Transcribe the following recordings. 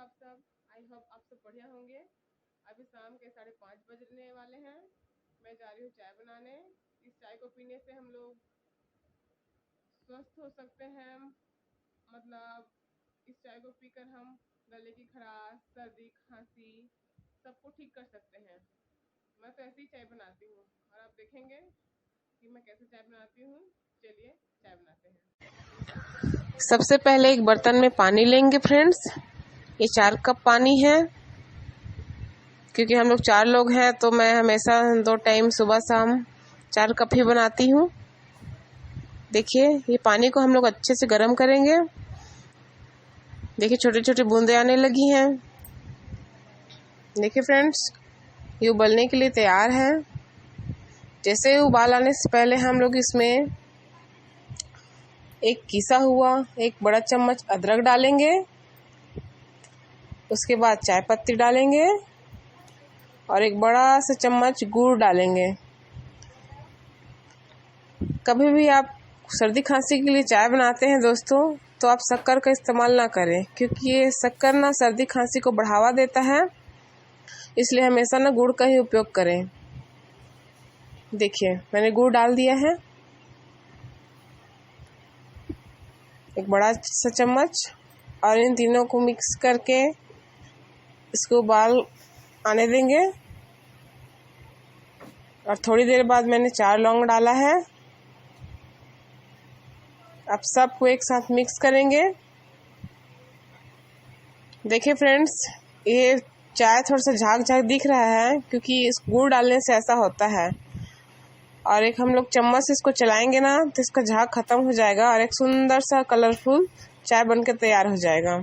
आप सब? I hope आप सब बढ़िया होंगे। अभी शाम के 5:30 बजने वाले हैं। मैं जा रही हूँ चाय बनाने। इस चाय को पीने से हम लोग स्वस्थ हो सकते हैं। मतलब इस चाय को पीकर हम गले की खराश, सर्दी, खांसी सबको ठीक कर सकते हैं। मैं तो ऐसी ही चाय बनाती हूँ और आप देखेंगे कि मैं कैसे चाय बनाती हूँ। चलिए चाय बनाते हैं। सबसे पहले एक बर्तन में पानी लेंगे फ्रेंड्स। ये 4 कप पानी है। क्योंकि हम लोग 4 लोग हैं तो मैं हमेशा 2 टाइम सुबह शाम 4 कप ही बनाती हूँ। देखिए ये पानी को हम लोग अच्छे से गर्म करेंगे। देखिए छोटे छोटे बूंदे आने लगी हैं। देखिए फ्रेंड्स ये उबलने के लिए तैयार है। जैसे उबाल आने से पहले हम लोग इसमें एक किसा हुआ 1 बड़ा चम्मच अदरक डालेंगे। उसके बाद चाय पत्ती डालेंगे और 1 बड़ा सा चम्मच गुड़ डालेंगे। कभी भी आप सर्दी खांसी के लिए चाय बनाते हैं दोस्तों तो आप शक्कर का इस्तेमाल ना करें, क्योंकि ये शक्कर ना सर्दी खांसी को बढ़ावा देता है। इसलिए हमेशा ना गुड़ का ही उपयोग करें। देखिए मैंने गुड़ डाल दिया है 1 बड़ा सा चम्मच और इन तीनों को मिक्स करके इसको उबाल आने देंगे। और थोड़ी देर बाद मैंने 4 लौंग डाला है। अब सबको एक साथ मिक्स करेंगे। देखिए फ्रेंड्स ये चाय थोड़ा सा झाग झाग दिख रहा है क्योंकि इस गुड़ डालने से ऐसा होता है। और एक हम लोग चम्मच से इसको चलाएंगे ना तो इसका झाग खत्म हो जाएगा और एक सुंदर सा कलरफुल चाय बनकर तैयार हो जाएगा।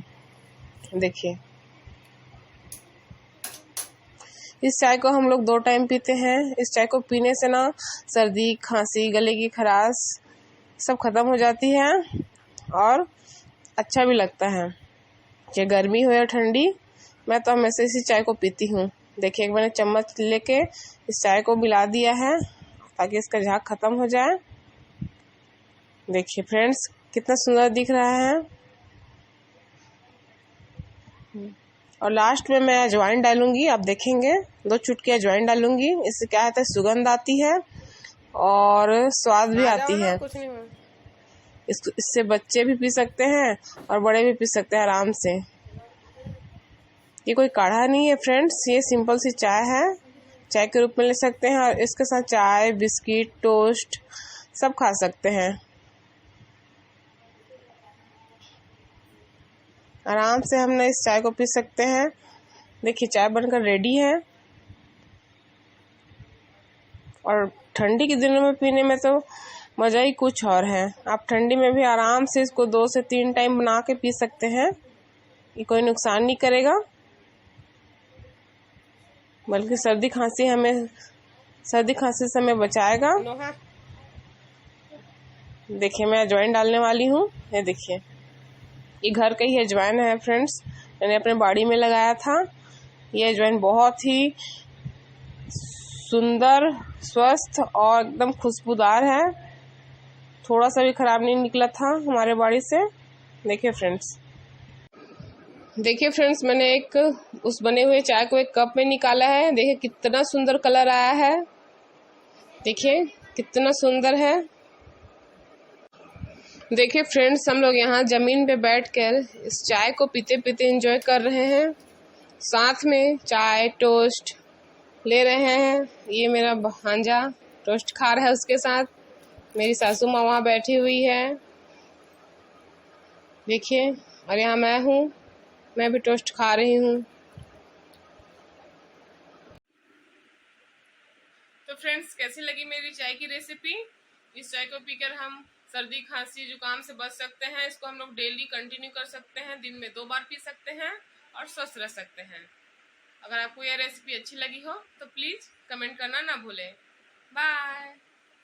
देखिए इस चाय को हम लोग 2 टाइम पीते हैं। इस चाय को पीने से ना सर्दी, खांसी, गले की खराश सब खत्म हो जाती है और अच्छा भी लगता है। चाहे गर्मी हो या ठंडी, मैं तो हमेशा इसी चाय को पीती हूँ। देखिए एक मैंने चम्मच लेके इस चाय को मिला दिया है ताकि इसका झाग खत्म हो जाए। देखिए फ्रेंड्स कितना सुंदर दिख रहा है। और लास्ट में मैं अजवाइन डालूंगी। आप देखेंगे 2 चुटकी अजवाइन डालूंगी। इससे क्या होता है सुगंध आती है और स्वाद भी आती है। इससे बच्चे भी पी सकते हैं और बड़े भी पी सकते हैं आराम से। ये कोई काढ़ा नहीं है फ्रेंड्स, ये सिंपल सी चाय है। चाय के रूप में ले सकते हैं और इसके साथ चाय, बिस्किट, टोस्ट सब खा सकते हैं। आराम से हम ना इस चाय को पी सकते हैं। देखिए चाय बनकर रेडी है। और ठंडी के दिनों में पीने में तो मज़ा ही कुछ और है। आप ठंडी में भी आराम से इसको 2 से 3 टाइम बना के पी सकते हैं। ये कोई नुकसान नहीं करेगा, बल्कि सर्दी खांसी से हमें बचाएगा। देखिए मैं अजवाइन डालने वाली हूँ। ये देखिए ये घर का ही अजवाइन है फ्रेंड्स, मैंने अपने बाड़ी में लगाया था। ये अजवाइन बहुत ही सुंदर, स्वस्थ और एकदम खुशबूदार है। थोड़ा सा भी खराब नहीं निकला था हमारे बाड़ी से। देखिए फ्रेंड्स मैंने एक उस बने हुए चाय को 1 कप में निकाला है। देखिए कितना सुंदर कलर आया है। देखिए कितना सुंदर है। देखिए फ्रेंड्स हम लोग यहाँ जमीन पे बैठकर इस चाय को पीते पीते एंजॉय कर रहे हैं। साथ में चाय, टोस्ट ले रहे हैं। ये मेरा भांजा टोस्ट खा रहा है, उसके साथ मेरी सासू माँ वहाँ बैठी हुई है। देखिए और यहाँ मैं हूँ, मैं भी टोस्ट खा रही हूँ। तो फ्रेंड्स कैसी लगी मेरी चाय की रेसिपी? इस चाय को पीकर हम सर्दी, खांसी, जुकाम से बच सकते हैं। इसको हम लोग डेली कंटिन्यू कर सकते हैं। दिन में 2 बार पी सकते हैं और स्वस्थ रह सकते हैं। अगर आपको यह रेसिपी अच्छी लगी हो तो प्लीज़ कमेंट करना ना भूलें। बाय।